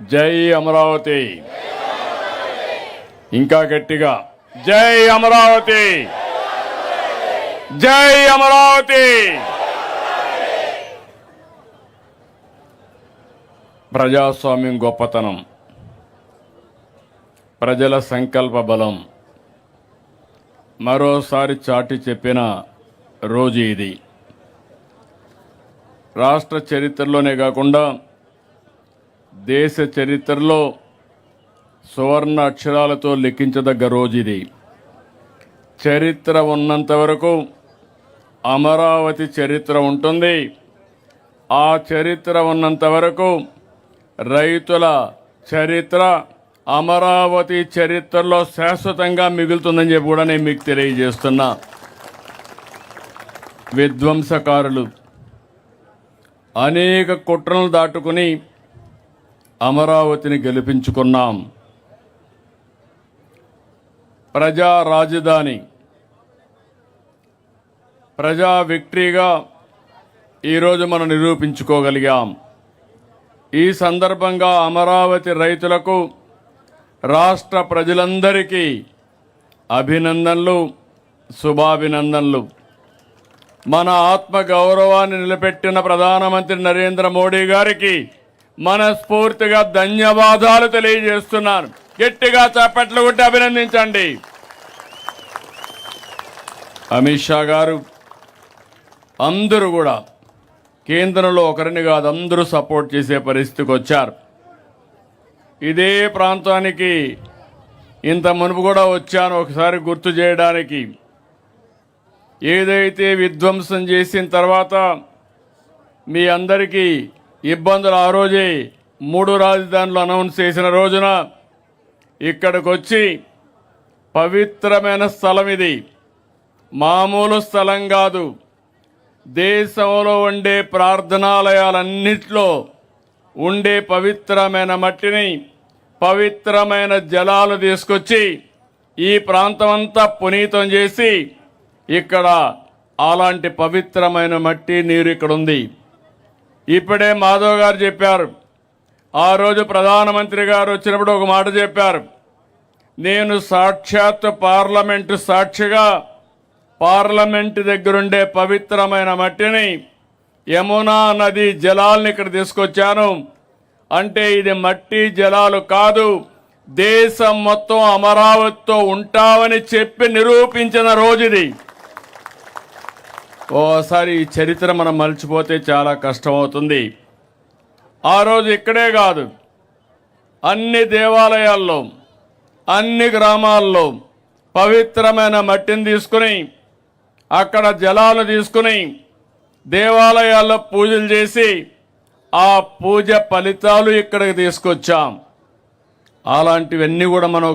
జై అమరావతి. ఇంకా గట్టిగా జై అమరావతి, జై అమరావతి. ప్రజాస్వామ్యం గొప్పతనం, ప్రజల సంకల్ప బలం మరోసారి చాటి చెప్పిన రోజు ఇది. రాష్ట్ర చరిత్రలోనే కాకుండా దేశ చరిత్రలో సువర్ణ అక్షరాలతో లిఖించదగ్గ రోజు ఇది. చరిత్ర ఉన్నంత వరకు అమరావతి చరిత్ర ఉంటుంది. ఆ చరిత్ర ఉన్నంత వరకు రైతుల చరిత్ర అమరావతి చరిత్రలో శాశ్వతంగా మిగులుతుందని చెప్పి కూడా నేను మీకు తెలియజేస్తున్నా. విధ్వంసకారులు అనేక కుట్రలను దాటుకుని అమరావతిని గెలిపించుకున్నాం. ప్రజా రాజధాని, ప్రజా విక్టరీగా ఈరోజు మనం నిరూపించుకోగలిగాం. ఈ సందర్భంగా అమరావతి రైతులకు, రాష్ట్ర ప్రజలందరికీ అభినందనలు, శుభాభినందనలు. మన ఆత్మ గౌరవాన్ని నిలబెట్టిన ప్రధానమంత్రి నరేంద్ర మోడీ గారికి మనస్ఫూర్తిగా ధన్యవాదాలు తెలియజేస్తున్నాను. గట్టిగా చప్పట్లు కొట్టి అభినందించండి. అమిత్ షా గారు, అందరూ కూడా కేంద్రంలో ఒకరిని కాదు అందరూ సపోర్ట్ చేసే పరిస్థితికి వచ్చారు. ఇదే ప్రాంతానికి ఇంత మునుపు కూడా వచ్చాను, ఒకసారి గుర్తు చేయడానికి. ఏదైతే విధ్వంసం చేసిన తర్వాత మీ అందరికీ ఇబ్బందులు ఆ రోజే 3 రాజధానులు అనౌన్స్ చేసిన రోజున ఇక్కడికి వచ్చి పవిత్రమైన స్థలం ఇది, మామూలు స్థలం కాదు. దేశంలో ఉండే ప్రార్థనాలయాలన్నింటిలో ఉండే పవిత్రమైన మట్టిని, పవిత్రమైన జలాలు తీసుకొచ్చి ఈ ప్రాంతం అంతా పునీతం చేసి ఇక్కడ అలాంటి పవిత్రమైన మట్టి నీరు ఇక్కడ ఉంది. ఇప్పుడే మాధవ్ గారు చెప్పారు, ఆ రోజు ప్రధానమంత్రి గారు వచ్చినప్పుడు ఒక మాట చెప్పారు. నేను సాక్షాత్ పార్లమెంటు సాక్షిగా పార్లమెంటు దగ్గరుండే పవిత్రమైన మట్టిని, యమునా నది జలాల్ని ఇక్కడ తీసుకొచ్చాను. అంటే ఇది మట్టి జలాలు కాదు, దేశం మొత్తం అమరావతితో ఉంటామని చెప్పి నిరూపించిన రోజు ఇది. ఓసారి ఈ చరిత్ర మనం మర్చిపోతే చాలా కష్టమవుతుంది. ఆ రోజు ఇక్కడే కాదు, అన్ని దేవాలయాల్లో, అన్ని గ్రామాల్లో పవిత్రమైన మట్టిని తీసుకుని, అక్కడ జలాలు తీసుకుని దేవాలయాల్లో పూజలు చేసి ఆ పూజ ఫలితాలు ఇక్కడికి తీసుకొచ్చాం. అలాంటివన్నీ కూడా మనం